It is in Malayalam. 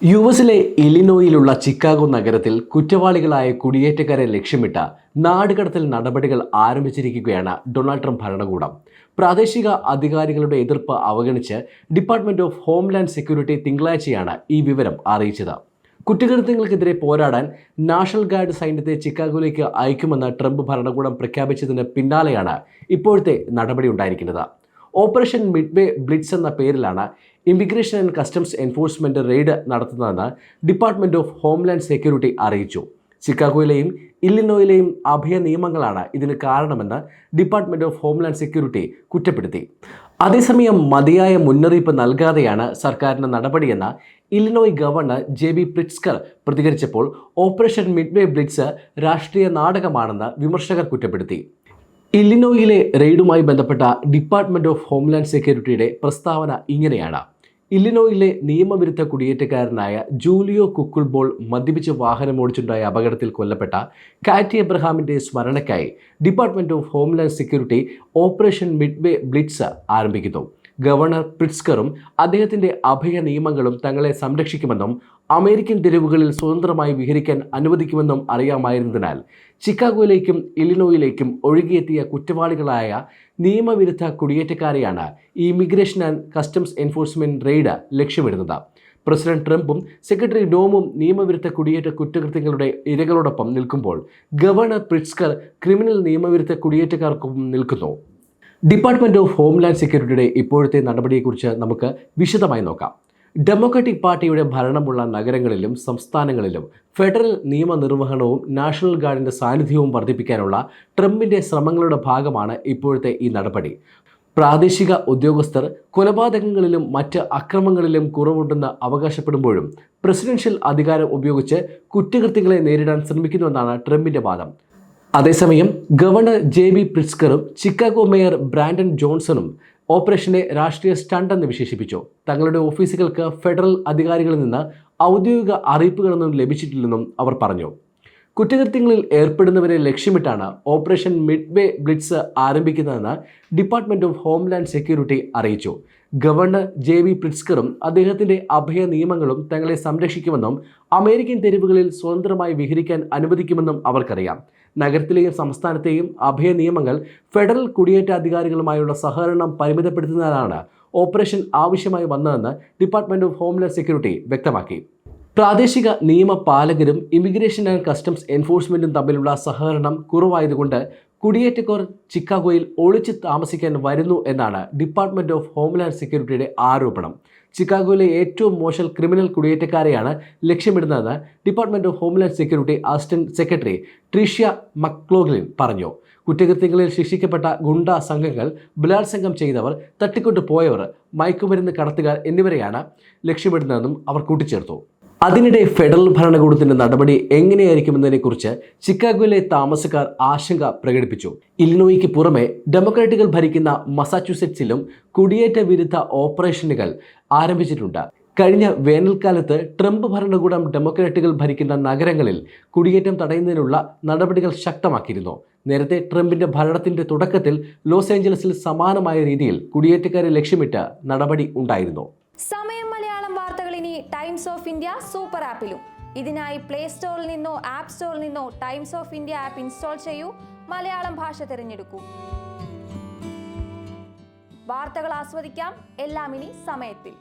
യുഎസിലെ ഇലിനോയിലുള്ള ചിക്കാഗോ നഗരത്തിൽ കുറ്റവാളികളായ കുടിയേറ്റക്കാരെ ലക്ഷ്യമിട്ട നാടുകടത്തൽ നടപടികൾ ആരംഭിച്ചിരിക്കുകയാണ് ഡൊണാൾഡ് ട്രംപ് ഭരണകൂടം. പ്രാദേശിക അധികാരികളുടെ എതിർപ്പ് അവഗണിച്ച് ഡിപ്പാർട്ട്മെന്റ് ഓഫ് ഹോംലാൻഡ് സെക്യൂരിറ്റി തിങ്കളാഴ്ചയാണ് ഈ വിവരം അറിയിച്ചത്. കുറ്റകൃത്യങ്ങൾക്കെതിരെ പോരാടാൻ നാഷണൽ ഗാർഡ് സൈന്യത്തെ ചിക്കാഗോയിലേക്ക് അയക്കുമെന്ന് ട്രംപ് ഭരണകൂടം പ്രഖ്യാപിച്ചതിന് പിന്നാലെയാണ് ഇപ്പോഴത്തെ നടപടി ഉണ്ടായിരിക്കുന്നത്. ഓപ്പറേഷൻ മിഡ്വേ ബ്ലിറ്റ്സ് എന്ന പേരിലാണ് immigration and customs enforcement raid നടത്തുന്നതെന്ന് ഡിപ്പാർട്ട്മെന്റ് ഓഫ് ഹോംലാൻഡ് സെക്യൂരിറ്റി അറിയിച്ചു. ചിക്കാഗോയിലെയും ഇല്ലിനോയിലെയും അഭയ നിയമങ്ങളാണ് ഇതിന് കാരണമെന്ന് ഡിപ്പാർട്ട്മെന്റ് ഓഫ് ഹോംലാൻഡ് സെക്യൂരിറ്റി കുറ്റപ്പെടുത്തി. അതേസമയം മതിയായ മുന്നറിയിപ്പ് നൽകാതെയാണ് സർക്കാരിന്റെ നടപടിയെന്ന് ഇല്ലിനോയ് ഗവർണർ ജെ.ബി. പ്രിറ്റ്സ്കർ പ്രതികരിച്ചപ്പോൾ ഓപ്പറേഷൻ മിഡ്വേ ബ്ലിറ്റ്സ് രാഷ്ട്രീയ നാടകമാണെന്ന് വിമർശകർ കുറ്റപ്പെടുത്തി. ഇല്ലിനോയിലെ റെയ്ഡുമായി ബന്ധപ്പെട്ട ഡിപ്പാർട്ട്മെന്റ് ഓഫ് ഹോംലാൻഡ് സെക്യൂരിറ്റിയുടെ പ്രസ്താവന ഇങ്ങനെയാണ്: ഇല്ലിനോയിലെ നിയമവിരുദ്ധ കുടിയേറ്റക്കാരനായ ജൂലിയോ കുക്കുൾബോൾ മദ്യപിച്ച് വാഹനമോടിച്ചുണ്ടായ അപകടത്തിൽ കൊല്ലപ്പെട്ട കാറ്റി എബ്രഹാമിന്റെ സ്മരണയ്ക്കായി department of homeland security operation Midway blitz ആരംഭിക്കുന്നു. ഗവർണർ പ്രിറ്റ്സ്കറും അദ്ദേഹത്തിന്റെ അഭയ നിയമങ്ങളും തങ്ങളെ സംരക്ഷിക്കുമെന്നും അമേരിക്കൻ തെരുവുകളിൽ സ്വതന്ത്രമായി വിഹരിക്കാൻ അനുവദിക്കുമെന്നും അറിയാമായിരുന്നതിനാൽ ചിക്കാഗോയിലേക്കും ഇല്ലിനോയിലേക്കും ഒഴുകിയെത്തിയ കുറ്റവാളികളായ നിയമവിരുദ്ധ കുടിയേറ്റക്കാരെയാണ് ഈ immigration and customs enforcement raid ലക്ഷ്യമിടുന്നത്. പ്രസിഡന്റ് ട്രംപും സെക്രട്ടറി ഡോമും നിയമവിരുദ്ധ കുടിയേറ്റ കുറ്റകൃത്യങ്ങളുടെ ഇരകളോടൊപ്പം നിൽക്കുമ്പോൾ ഗവർണർ പ്രിറ്റ്സ്കർ ക്രിമിനൽ നിയമവിരുദ്ധ കുടിയേറ്റക്കാർക്കൊപ്പം നിൽക്കുന്നു. ഡിപ്പാർട്ട്മെന്റ് ഓഫ് ഹോംലാൻഡ് സെക്യൂരിറ്റിയുടെ ഇപ്പോഴത്തെ നടപടിയെക്കുറിച്ച് നമുക്ക് വിശദമായി നോക്കാം. ഡെമോക്രാറ്റിക് പാർട്ടിയുടെ ഭരണമുള്ള നഗരങ്ങളിലും സംസ്ഥാനങ്ങളിലും ഫെഡറൽ നിയമനിർവഹണവും നാഷണൽ ഗാർഡിന്റെ സാന്നിധ്യവും വർദ്ധിപ്പിക്കാനുള്ള ട്രംപിന്റെ ശ്രമങ്ങളുടെ ഭാഗമാണ് ഇപ്പോഴത്തെ ഈ നടപടി. പ്രാദേശിക ഉദ്യോഗസ്ഥർ കൊലപാതകങ്ങളിലും മറ്റ് അക്രമങ്ങളിലും കുറവുണ്ടെന്ന് അവകാശപ്പെടുമ്പോഴും പ്രസിഡൻഷ്യൽ അധികാരം ഉപയോഗിച്ച് കുറ്റകൃത്യങ്ങളെ നേരിടാൻ ശ്രമിക്കുന്നുവെന്നാണ് ട്രംപിന്റെ വാദം. അതേസമയം governor J B. പ്രിറ്റ്സ്കറും Chicago mayor Brandon ജോൺസണും ഓപ്പറേഷനെ രാഷ്ട്രീയ സ്റ്റണ്ട് എന്ന് വിശേഷിപ്പിച്ചു. തങ്ങളുടെ ഓഫീസുകൾക്ക് ഫെഡറൽ അധികാരികളിൽ നിന്ന് ഔദ്യോഗിക അറിയിപ്പുകളൊന്നും ലഭിച്ചിട്ടില്ലെന്നും അവർ പറഞ്ഞു. കുറ്റകൃത്യങ്ങളിൽ ഏർപ്പെടുന്നവരെ ലക്ഷ്യമിട്ടാണ് ഓപ്പറേഷൻ മിഡ്വേ ബ്ലിറ്റ്സ് ആരംഭിക്കുന്നതെന്ന് ഡിപ്പാർട്ട്മെന്റ് ഓഫ് ഹോംലാൻഡ് സെക്യൂരിറ്റി അറിയിച്ചു. Governor J B. പ്രിറ്റ്സ്കറും അദ്ദേഹത്തിന്റെ അഭയ നിയമങ്ങളും തങ്ങളെ സംരക്ഷിക്കുമെന്നും അമേരിക്കൻ തെരുവുകളിൽ സ്വതന്ത്രമായി വിഹരിക്കാൻ അനുവദിക്കുമെന്നും അവർക്കറിയാം. നഗരത്തിലെയും സംസ്ഥാനത്തെയും അഭയ നിയമങ്ങൾ ഫെഡറൽ കുടിയേറ്റ അധികാരികളുമായുള്ള സഹകരണം പരിമിതപ്പെടുത്തുന്നതിനാണ് ഓപ്പറേഷൻ ആവശ്യമായി വന്നതെന്ന് ഡിപ്പാർട്ട്മെന്റ് ഓഫ് ഹോംലാൻഡ് സെക്യൂരിറ്റി വ്യക്തമാക്കി. പ്രാദേശിക നിയമപാലകരും ഇമിഗ്രേഷൻ ആൻഡ് കസ്റ്റംസ് എൻഫോഴ്സ്മെന്റും തമ്മിലുള്ള സഹകരണം കുറവായതുകൊണ്ട് കുടിയേറ്റക്കാർ ചിക്കാഗോയിൽ ഒളിച്ച് താമസിക്കാൻ വരുന്നു എന്നാണ് ഡിപ്പാർട്ട്മെന്റ് ഓഫ് ഹോംലാൻഡ് സെക്യൂരിറ്റിയുടെ ആരോപണം. ചിക്കാഗോയിലെ ഏറ്റവും മോശം ക്രിമിനൽ കുടിയേറ്റക്കാരെയാണ് ലക്ഷ്യമിടുന്നതെന്ന് department of homeland security assistant secretary Tricia McLaughlin പറഞ്ഞു. കുറ്റകൃത്യങ്ങളിൽ ശിക്ഷിക്കപ്പെട്ട ഗുണ്ടാ സംഘങ്ങൾ, ബലാത്സംഗം ചെയ്തവർ, തട്ടിക്കൊണ്ടുപോയവർ, മയക്കുമരുന്ന് കടത്തുകാർ എന്നിവരെയാണ് ലക്ഷ്യമിടുന്നതെന്നും അവർ കൂട്ടിച്ചേർത്തു. അതിനിടെ ഫെഡറൽ ഭരണകൂടത്തിന്റെ നടപടി എങ്ങനെയായിരിക്കുമെന്നതിനെക്കുറിച്ച് ചിക്കാഗോയിലെ താമസക്കാർ ആശങ്ക പ്രകടിപ്പിച്ചു. ഇല്ലിനോയിക്ക് പുറമെ ഡെമോക്രാറ്റുകൾ ഭരിക്കുന്ന മസാച്യുസെറ്റ്സിലും കുടിയേറ്റ വിരുദ്ധ ഓപ്പറേഷനുകൾ ആരംഭിച്ചിട്ടുണ്ട്. കഴിഞ്ഞ വേനൽക്കാലത്ത് ട്രംപ് ഭരണകൂടം ഡെമോക്രാറ്റുകൾ ഭരിക്കുന്ന നഗരങ്ങളിൽ കുടിയേറ്റം തടയുന്നതിനുള്ള നടപടികൾ ശക്തമാക്കിയിരുന്നു. നേരത്തെ ട്രംപിന്റെ ഭരണത്തിന്റെ തുടക്കത്തിൽ ലോസ് ഏഞ്ചലസിൽ സമാനമായ രീതിയിൽ കുടിയേറ്റക്കാരെ ലക്ഷ്യമിട്ട് നടപടി ഉണ്ടായിരുന്നു. സമയം മലയാളം വാർത്തകൾ ഇനി ടൈംസ് ഓഫ് ഇന്ത്യ സൂപ്പർ ആപ്പിലും. ഇതിനായി പ്ലേ സ്റ്റോറിൽ നിന്നോ ആപ്പ് സ്റ്റോറിൽ നിന്നോ times of India app install ചെയ്യൂ. മലയാളം ഭാഷ തിരഞ്ഞെടുക്കൂ. വാർത്തകൾ ആസ്വദിക്കാം. എല്ലാം ഇനി സമയത്തിൽ.